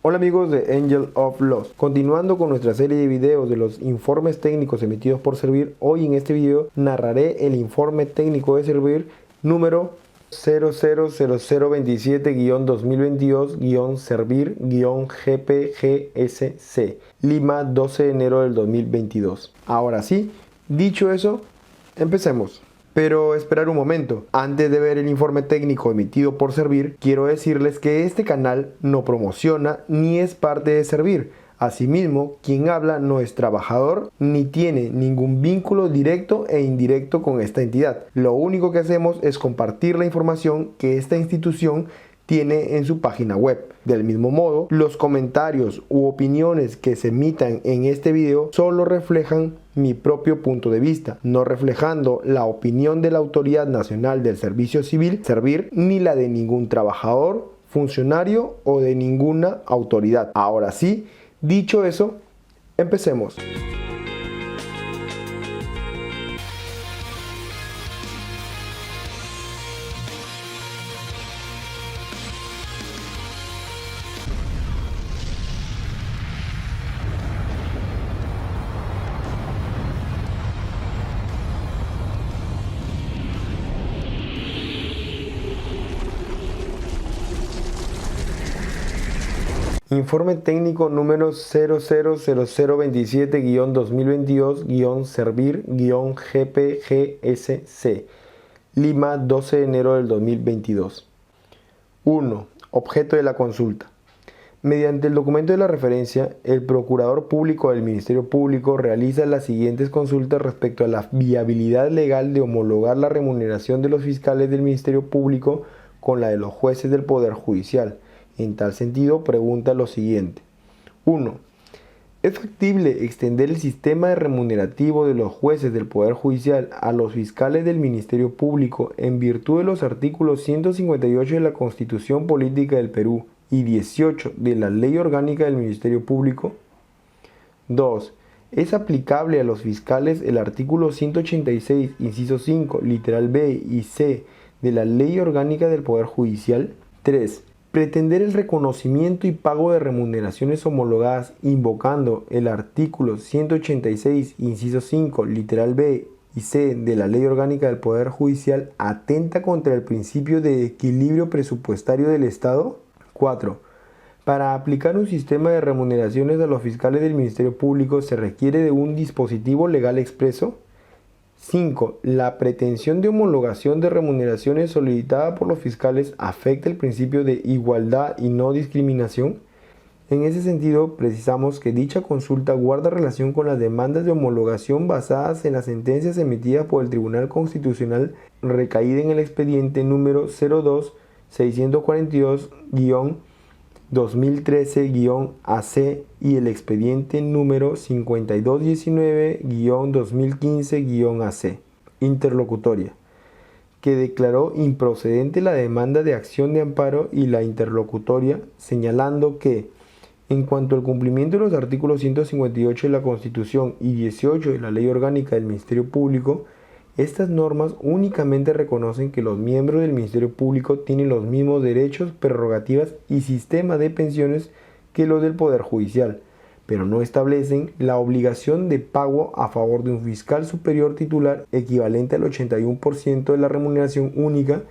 Hola amigos de Angel of Loss, continuando con nuestra serie de videos de los informes técnicos emitidos por Servir, hoy en este video narraré el informe técnico de Servir número 000027-2022-Servir-GPGSC, Lima, 12 de enero del 2022. Ahora sí, dicho eso, empecemos. Pero esperar un momento, antes de ver el informe técnico emitido por Servir, quiero decirles que este canal no promociona ni es parte de Servir. Asimismo, quien habla no es trabajador ni tiene ningún vínculo directo e indirecto con esta entidad. Lo único que hacemos es compartir la información que esta institución tiene en su página web. Del mismo modo, los comentarios u opiniones que se emitan en este video solo reflejan mi propio punto de vista, no reflejando la opinión de la Autoridad Nacional del Servicio Civil, Servir, ni la de ningún trabajador, funcionario o de ninguna autoridad. Ahora sí, dicho eso, empecemos. Informe técnico número 000027-2022-Servir-GPGSC, Lima, 12 de enero del 2022. 1. Objeto de la consulta. Mediante el documento de la referencia, el Procurador Público del Ministerio Público realiza las siguientes consultas respecto a la viabilidad legal de homologar la remuneración de los fiscales del Ministerio Público con la de los jueces del Poder Judicial. En tal sentido, pregunta lo siguiente. 1. ¿Es factible extender el sistema remunerativo de los jueces del Poder Judicial a los fiscales del Ministerio Público en virtud de los artículos 158 de la Constitución Política del Perú y 18 de la Ley Orgánica del Ministerio Público? 2. ¿Es aplicable a los fiscales el artículo 186, inciso 5, literal B y C de la Ley Orgánica del Poder Judicial? 3. Pretender el reconocimiento y pago de remuneraciones homologadas invocando el artículo 186, inciso 5, literal B y C de la Ley Orgánica del Poder Judicial atenta contra el principio de equilibrio presupuestario del Estado. 4. Para aplicar un sistema de remuneraciones a los fiscales del Ministerio Público se requiere de un dispositivo legal expreso. 5. La pretensión de homologación de remuneraciones solicitada por los fiscales afecta el principio de igualdad y no discriminación. En ese sentido, precisamos que dicha consulta guarda relación con las demandas de homologación basadas en las sentencias emitidas por el Tribunal Constitucional recaída en el expediente número 02-642-2013-AC y el expediente número 5219-2015-AC. Interlocutoria, que declaró improcedente la demanda de acción de amparo y la interlocutoria, señalando que, en cuanto al cumplimiento de los artículos 158 de la Constitución y 18 de la Ley Orgánica del Ministerio Público, estas normas únicamente reconocen que los miembros del Ministerio Público tienen los mismos derechos, prerrogativas y sistema de pensiones que los del Poder Judicial, pero no establecen la obligación de pago a favor de un fiscal superior titular equivalente al 81% de la remuneración única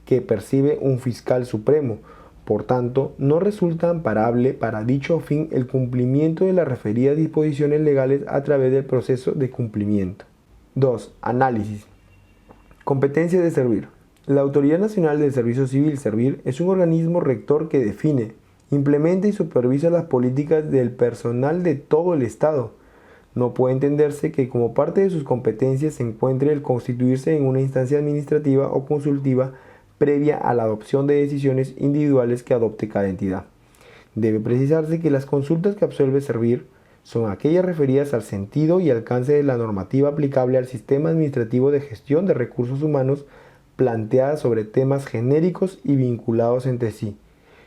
que percibe un fiscal supremo. Por tanto, no resulta amparable para dicho fin el cumplimiento de las referidas disposiciones legales a través del proceso de cumplimiento. 2. Análisis. Competencia de Servir. La Autoridad Nacional del Servicio Civil, Servir, es un organismo rector que define, implementa y supervisa las políticas del personal de todo el Estado. No puede entenderse que como parte de sus competencias se encuentre el constituirse en una instancia administrativa o consultiva previa a la adopción de decisiones individuales que adopte cada entidad. Debe precisarse que las consultas que absuelve Servir son aquellas referidas al sentido y alcance de la normativa aplicable al sistema administrativo de gestión de recursos humanos planteadas sobre temas genéricos y vinculados entre sí,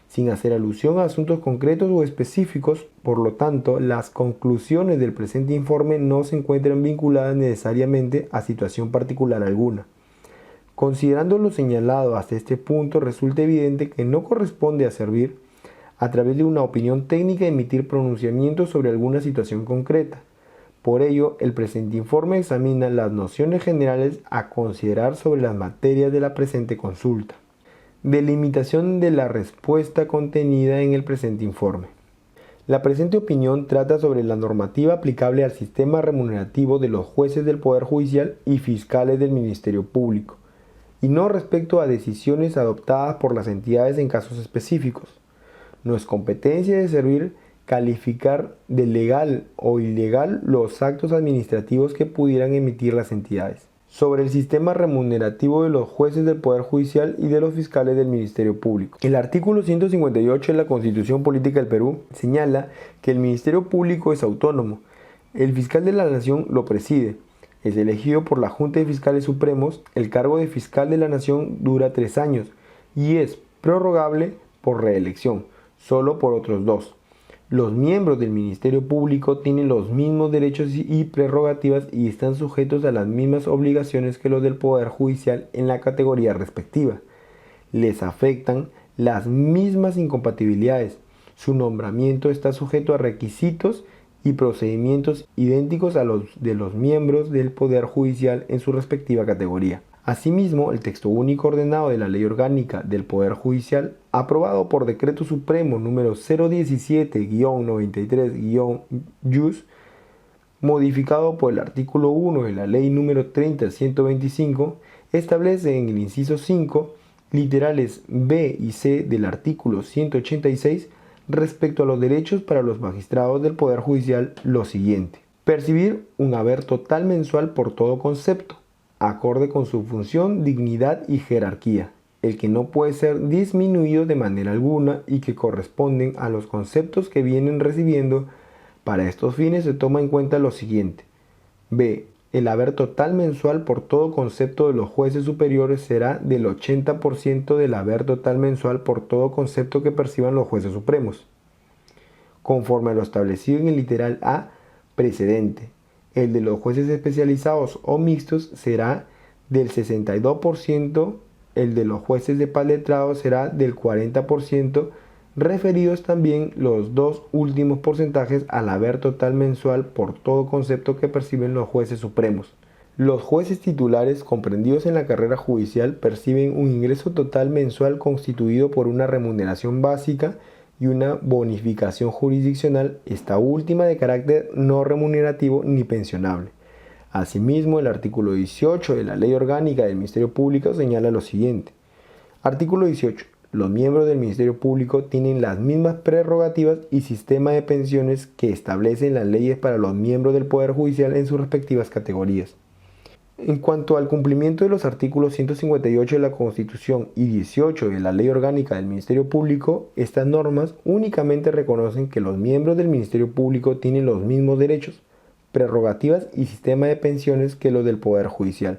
sin hacer alusión a asuntos concretos o específicos. Por lo tanto, las conclusiones del presente informe no se encuentran vinculadas necesariamente a situación particular alguna. Considerando lo señalado hasta este punto, resulta evidente que no corresponde a Servir a través de una opinión técnica, emitir pronunciamientos sobre alguna situación concreta. Por ello, el presente informe examina las nociones generales a considerar sobre las materias de la presente consulta. Delimitación de la respuesta contenida en el presente informe. La presente opinión trata sobre la normativa aplicable al sistema remunerativo de los jueces del Poder Judicial y fiscales del Ministerio Público, y no respecto a decisiones adoptadas por las entidades en casos específicos. No es competencia de servir calificar de legal o ilegal los actos administrativos que pudieran emitir las entidades. Sobre el sistema remunerativo de los jueces del Poder Judicial y de los fiscales del Ministerio Público. El artículo 158 de la Constitución Política del Perú señala que el Ministerio Público es autónomo. El fiscal de la Nación lo preside. Es elegido por la Junta de Fiscales Supremos. El cargo de fiscal de la Nación dura 3 años y es prorrogable por reelección, solo por otros 2. Los miembros del Ministerio Público tienen los mismos derechos y prerrogativas y están sujetos a las mismas obligaciones que los del Poder Judicial en la categoría respectiva. Les afectan las mismas incompatibilidades. Su nombramiento está sujeto a requisitos y procedimientos idénticos a los de los miembros del Poder Judicial en su respectiva categoría. Asimismo, el texto único ordenado de la Ley Orgánica del Poder Judicial, aprobado por Decreto Supremo número 017-93-JUS, modificado por el artículo 1 de la Ley número 30-125, establece en el inciso 5, literales B y C del artículo 186, respecto a los derechos para los magistrados del Poder Judicial lo siguiente: percibir un haber total mensual por todo concepto, acorde con su función, dignidad y jerarquía, el que no puede ser disminuido de manera alguna y que corresponden a los conceptos que vienen recibiendo. Para estos fines se toma en cuenta lo siguiente. B. El haber total mensual por todo concepto de los jueces superiores será del 80% del haber total mensual por todo concepto que perciban los jueces supremos, conforme a lo establecido en el literal A precedente. El de los jueces especializados o mixtos será del 62%, el de los jueces de paz letrados será del 40%, referidos también los dos últimos porcentajes al haber total mensual por todo concepto que perciben los jueces supremos. Los jueces titulares comprendidos en la carrera judicial perciben un ingreso total mensual constituido por una remuneración básica y una bonificación jurisdiccional, esta última de carácter no remunerativo ni pensionable. Asimismo, el artículo 18 de la Ley Orgánica del Ministerio Público señala lo siguiente. Artículo 18. Los miembros del Ministerio Público tienen las mismas prerrogativas y sistema de pensiones que establecen las leyes para los miembros del Poder Judicial en sus respectivas categorías. En cuanto al cumplimiento de los artículos 158 de la Constitución y 18 de la Ley Orgánica del Ministerio Público, estas normas únicamente reconocen que los miembros del Ministerio Público tienen los mismos derechos, prerrogativas y sistema de pensiones que los del Poder Judicial,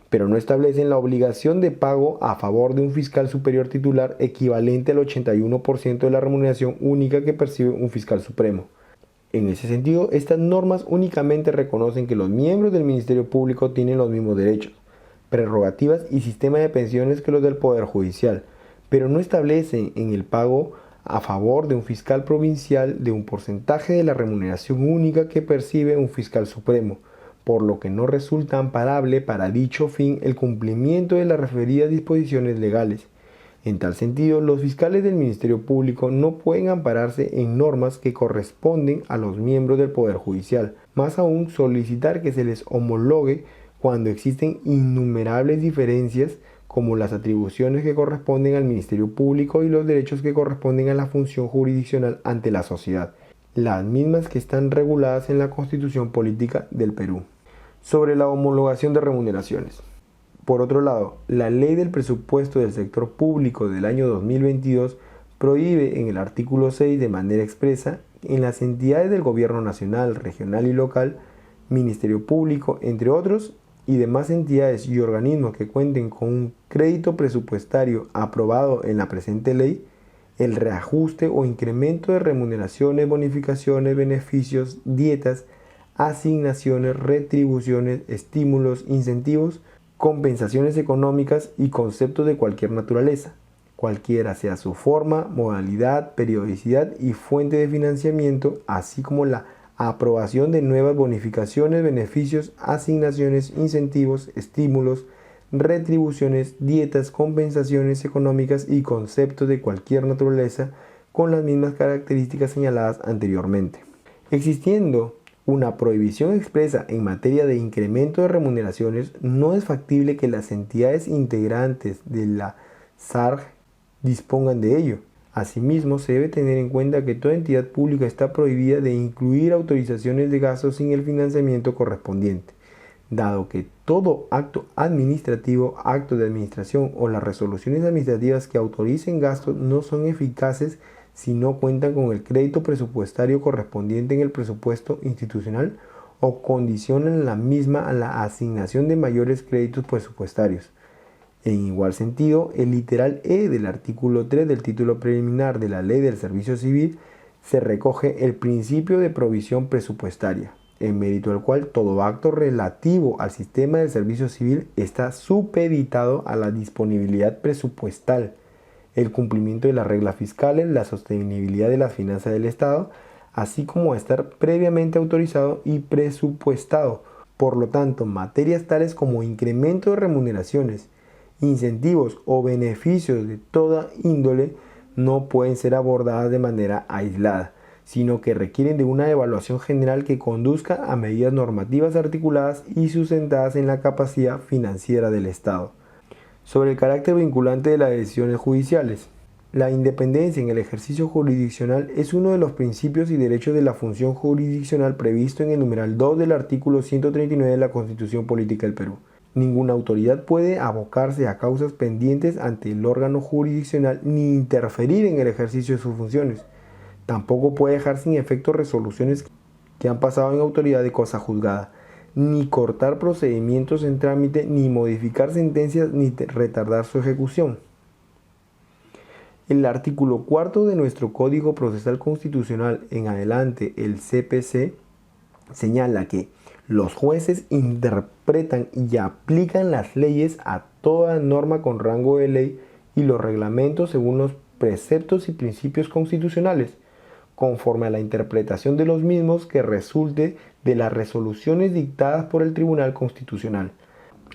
pero no establecen la obligación de pago a favor de un fiscal superior titular equivalente al 81% de la remuneración única que percibe un fiscal supremo. En ese sentido, estas normas únicamente reconocen que los miembros del Ministerio Público tienen los mismos derechos, prerrogativas y sistema de pensiones que los del Poder Judicial, pero no establecen en el pago a favor de un fiscal provincial de un porcentaje de la remuneración única que percibe un fiscal supremo, por lo que no resulta amparable para dicho fin el cumplimiento de las referidas disposiciones legales. En tal sentido, los fiscales del Ministerio Público no pueden ampararse en normas que corresponden a los miembros del Poder Judicial, más aún solicitar que se les homologue cuando existen innumerables diferencias como las atribuciones que corresponden al Ministerio Público y los derechos que corresponden a la función jurisdiccional ante la sociedad, las mismas que están reguladas en la Constitución Política del Perú. Sobre la homologación de remuneraciones. Por otro lado, la Ley del Presupuesto del Sector Público del año 2022 prohíbe en el artículo 6 de manera expresa en las entidades del Gobierno Nacional, Regional y Local, Ministerio Público, entre otros, y demás entidades y organismos que cuenten con un crédito presupuestario aprobado en la presente ley, el reajuste o incremento de remuneraciones, bonificaciones, beneficios, dietas, asignaciones, retribuciones, estímulos, incentivos, compensaciones económicas y conceptos de cualquier naturaleza, cualquiera sea su forma, modalidad, periodicidad y fuente de financiamiento, así como la aprobación de nuevas bonificaciones, beneficios, asignaciones, incentivos, estímulos, retribuciones, dietas, compensaciones económicas y conceptos de cualquier naturaleza con las mismas características señaladas anteriormente. Existiendo una prohibición expresa en materia de incremento de remuneraciones, no es factible que las entidades integrantes de la SARG dispongan de ello. Asimismo, se debe tener en cuenta que toda entidad pública está prohibida de incluir autorizaciones de gastos sin el financiamiento correspondiente, dado que todo acto administrativo, acto de administración o las resoluciones administrativas que autoricen gastos no son eficaces si no cuentan con el crédito presupuestario correspondiente en el presupuesto institucional o condicionan la misma a la asignación de mayores créditos presupuestarios. En igual sentido, el literal E del artículo 3 del título preliminar de la Ley del Servicio Civil se recoge el principio de provisión presupuestaria, en mérito al cual todo acto relativo al sistema del servicio civil está supeditado a la disponibilidad presupuestal, el cumplimiento de las reglas fiscales, la sostenibilidad de las finanzas del Estado, así como a estar previamente autorizado y presupuestado. Por lo tanto, materias tales como incremento de remuneraciones, incentivos o beneficios de toda índole no pueden ser abordadas de manera aislada, sino que requieren de una evaluación general que conduzca a medidas normativas articuladas y sustentadas en la capacidad financiera del Estado. Sobre el carácter vinculante de las decisiones judiciales. La independencia en el ejercicio jurisdiccional es uno de los principios y derechos de la función jurisdiccional previsto en el numeral 2 del artículo 139 de la Constitución Política del Perú. Ninguna autoridad puede abocarse a causas pendientes ante el órgano jurisdiccional ni interferir en el ejercicio de sus funciones. Tampoco puede dejar sin efecto resoluciones que han pasado en autoridad de cosa juzgada, ni cortar procedimientos en trámite, ni modificar sentencias, ni retardar su ejecución. El artículo 4 de nuestro Código Procesal Constitucional en adelante, el CPC, señala que los jueces interpretan y aplican las leyes a toda norma con rango de ley y los reglamentos según los preceptos y principios constitucionales, conforme a la interpretación de los mismos que resulte de las resoluciones dictadas por el Tribunal Constitucional.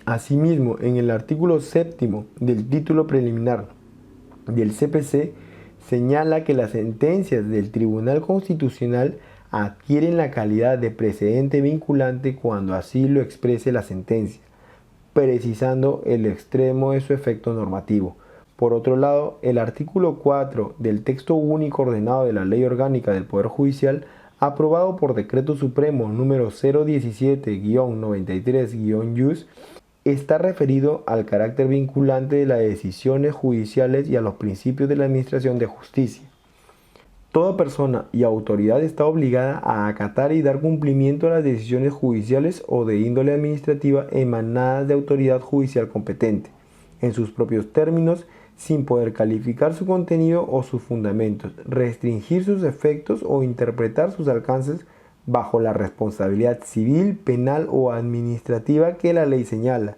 Asimismo, en el artículo 7 del título preliminar del CPC señala que las sentencias del Tribunal Constitucional adquieren la calidad de precedente vinculante cuando así lo exprese la sentencia, precisando el extremo de su efecto normativo. Por otro lado, el artículo 4 del texto único ordenado de la Ley Orgánica del Poder Judicial, aprobado por Decreto Supremo número 017-93-YUS, está referido al carácter vinculante de las decisiones judiciales y a los principios de la administración de justicia. Toda persona y autoridad está obligada a acatar y dar cumplimiento a las decisiones judiciales o de índole administrativa emanadas de autoridad judicial competente, en sus propios términos, sin poder calificar su contenido o sus fundamentos, restringir sus efectos o interpretar sus alcances bajo la responsabilidad civil, penal o administrativa que la ley señala.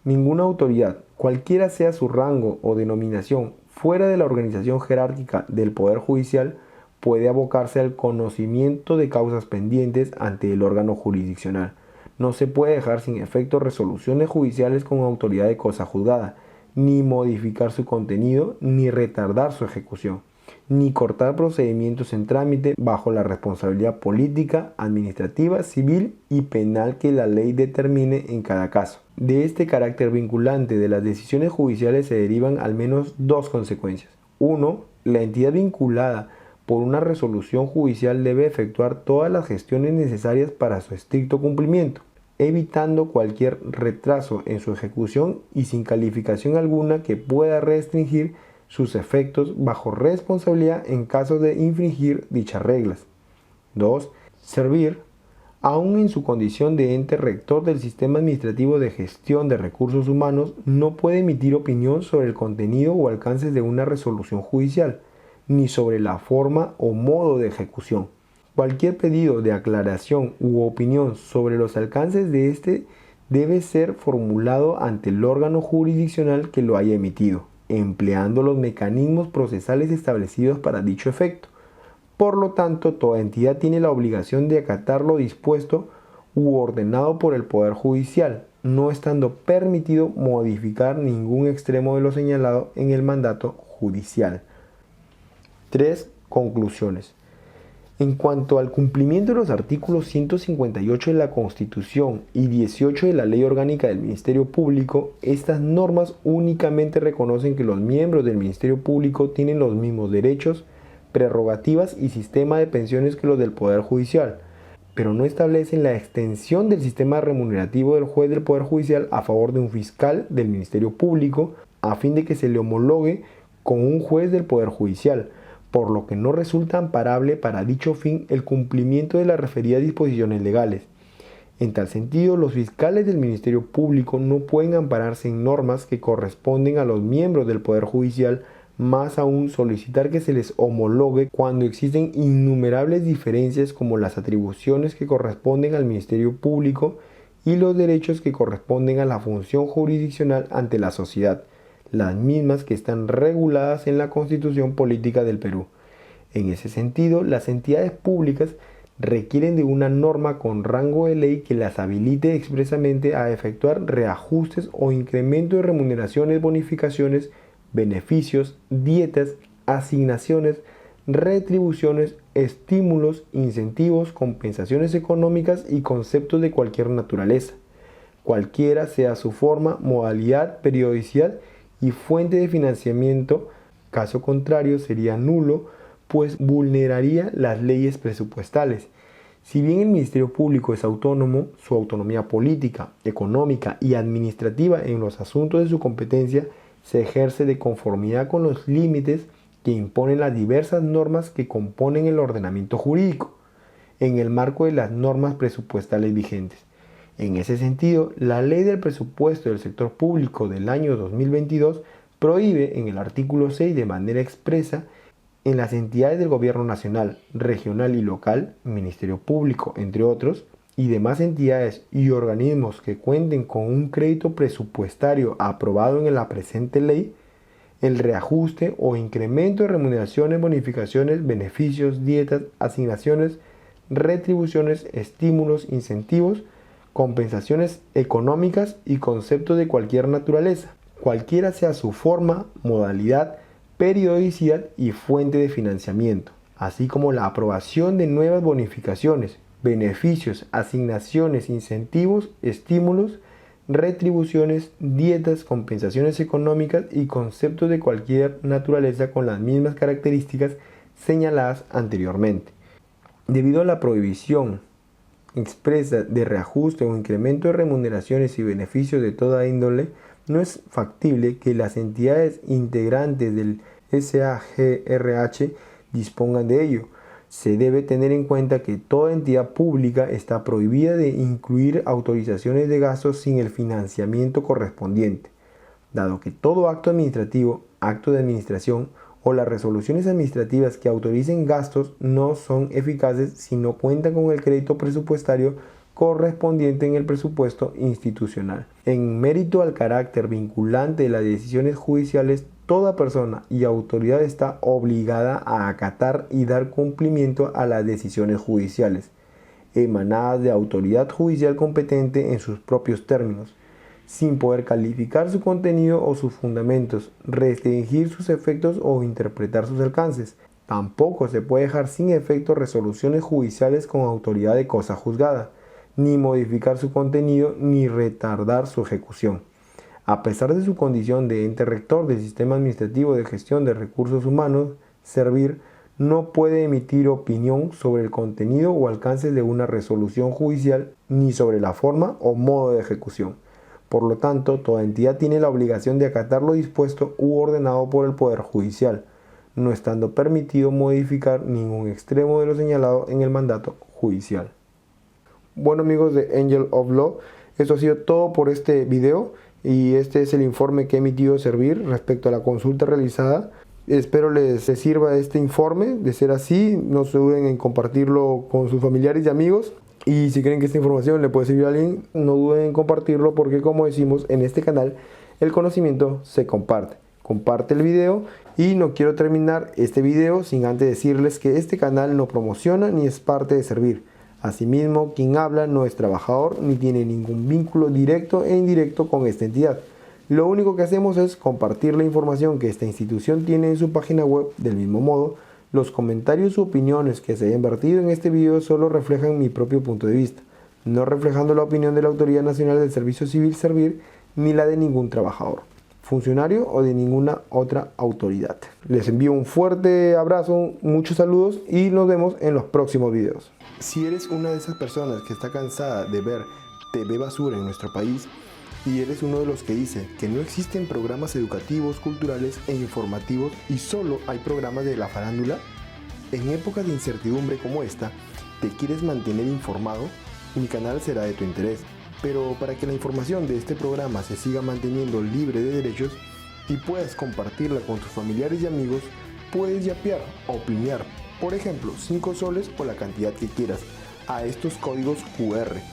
Ninguna autoridad, cualquiera sea su rango o denominación, fuera de la organización jerárquica del Poder Judicial, puede abocarse al conocimiento de causas pendientes ante el órgano jurisdiccional. No se puede dejar sin efecto resoluciones judiciales con autoridad de cosa juzgada, ni modificar su contenido, ni retardar su ejecución, ni cortar procedimientos en trámite bajo la responsabilidad política, administrativa, civil y penal que la ley determine en cada caso. De este carácter vinculante de las decisiones judiciales se derivan al menos dos consecuencias. 1. La entidad vinculada por una resolución judicial debe efectuar todas las gestiones necesarias para su estricto cumplimiento, evitando cualquier retraso en su ejecución y sin calificación alguna que pueda restringir sus efectos bajo responsabilidad en caso de infringir dichas reglas. 2. Servir, aun en su condición de ente rector del sistema administrativo de gestión de recursos humanos, no puede emitir opinión sobre el contenido o alcances de una resolución judicial, ni sobre la forma o modo de ejecución. Cualquier pedido de aclaración u opinión sobre los alcances de este debe ser formulado ante el órgano jurisdiccional que lo haya emitido. empleando los mecanismos procesales establecidos para dicho efecto. Por lo tanto, toda entidad tiene la obligación de acatar lo dispuesto u ordenado por el Poder Judicial, no estando permitido modificar ningún extremo de lo señalado en el mandato judicial. 3. Conclusiones. En cuanto al cumplimiento de los artículos 158 de la Constitución y 18 de la Ley Orgánica del Ministerio Público, estas normas únicamente reconocen que los miembros del Ministerio Público tienen los mismos derechos, prerrogativas y sistema de pensiones que los del Poder Judicial, pero no establecen la extensión del sistema remunerativo del juez del Poder Judicial a favor de un fiscal del Ministerio Público a fin de que se le homologue con un juez del Poder Judicial, por lo que no resulta amparable para dicho fin el cumplimiento de las referidas disposiciones legales. En tal sentido, los fiscales del Ministerio Público no pueden ampararse en normas que corresponden a los miembros del Poder Judicial, más aún solicitar que se les homologue cuando existen innumerables diferencias como las atribuciones que corresponden al Ministerio Público y los derechos que corresponden a la función jurisdiccional ante la sociedad, las mismas que están reguladas en la Constitución Política del Perú. En ese sentido, las entidades públicas requieren de una norma con rango de ley que las habilite expresamente a efectuar reajustes o incremento de remuneraciones, bonificaciones, beneficios, dietas, asignaciones, retribuciones, estímulos, incentivos, compensaciones económicas y conceptos de cualquier naturaleza, cualquiera sea su forma, modalidad, periodicidad y fuente de financiamiento. Caso contrario sería nulo, pues vulneraría las leyes presupuestales. Si bien el Ministerio Público es autónomo, su autonomía política, económica y administrativa en los asuntos de su competencia se ejerce de conformidad con los límites que imponen las diversas normas que componen el ordenamiento jurídico, en el marco de las normas presupuestales vigentes. En ese sentido, la Ley del Presupuesto del Sector Público del año 2022 prohíbe en el artículo 6 de manera expresa en las entidades del Gobierno Nacional, Regional y Local, Ministerio Público, entre otros, y demás entidades y organismos que cuenten con un crédito presupuestario aprobado en la presente ley, el reajuste o incremento de remuneraciones, bonificaciones, beneficios, dietas, asignaciones, retribuciones, estímulos, incentivos, compensaciones económicas y conceptos de cualquier naturaleza, cualquiera sea su forma, modalidad, periodicidad y fuente de financiamiento, así como la aprobación de nuevas bonificaciones, beneficios, asignaciones, incentivos, estímulos, retribuciones, dietas, compensaciones económicas y conceptos de cualquier naturaleza con las mismas características señaladas anteriormente. Debido a la prohibición expresa de reajuste o incremento de remuneraciones y beneficios de toda índole, no es factible que las entidades integrantes del SAGRH dispongan de ello. Se debe tener en cuenta que toda entidad pública está prohibida de incluir autorizaciones de gastos sin el financiamiento correspondiente, dado que todo acto administrativo, acto de administración o las resoluciones administrativas que autoricen gastos no son eficaces si no cuentan con el crédito presupuestario correspondiente en el presupuesto institucional. En mérito al carácter vinculante de las decisiones judiciales, toda persona y autoridad está obligada a acatar y dar cumplimiento a las decisiones judiciales, emanadas de autoridad judicial competente en sus propios términos, sin poder calificar su contenido o sus fundamentos, restringir sus efectos o interpretar sus alcances. Tampoco se puede dejar sin efecto resoluciones judiciales con autoridad de cosa juzgada, ni modificar su contenido ni retardar su ejecución. A pesar de su condición de ente rector del Sistema Administrativo de Gestión de Recursos Humanos, Servir no puede emitir opinión sobre el contenido o alcance de una resolución judicial ni sobre la forma o modo de ejecución. Por lo tanto, toda entidad tiene la obligación de acatar lo dispuesto u ordenado por el Poder Judicial, no estando permitido modificar ningún extremo de lo señalado en el mandato judicial. Bueno, amigos de Angel of Law, esto ha sido todo por este video y este es el informe que ha emitido Servir respecto a la consulta realizada. Espero les sirva este informe. De ser así, no se duden en compartirlo con sus familiares y amigos. Y si creen que esta información le puede servir a alguien, no duden en compartirlo porque, como decimos en este canal, el conocimiento se comparte. comparte el video y no quiero terminar este video sin antes decirles que este canal no promociona ni es parte de Servir. Asimismo, quien habla no es trabajador ni tiene ningún vínculo directo e indirecto con esta entidad. Lo único que hacemos es compartir la información que esta institución tiene en su página web. Del mismo modo, los comentarios u opiniones que se hayan vertido en este video solo reflejan mi propio punto de vista, no reflejando la opinión de la Autoridad Nacional del Servicio Civil Servir ni la de ningún trabajador, funcionario o de ninguna otra autoridad. Les envío un fuerte abrazo, muchos saludos y nos vemos en los próximos videos. Si eres una de esas personas que está cansada de ver TV basura en nuestro país y eres uno de los que dice que no existen programas educativos, culturales e informativos y solo hay programas de la farándula, en épocas de incertidumbre como esta, ¿te quieres mantener informado? Mi canal será de tu interés, pero para que la información de este programa se siga manteniendo libre de derechos y puedas compartirla con tus familiares y amigos, puedes yapear o piñar, por ejemplo, 5 soles o la cantidad que quieras, a estos códigos QR.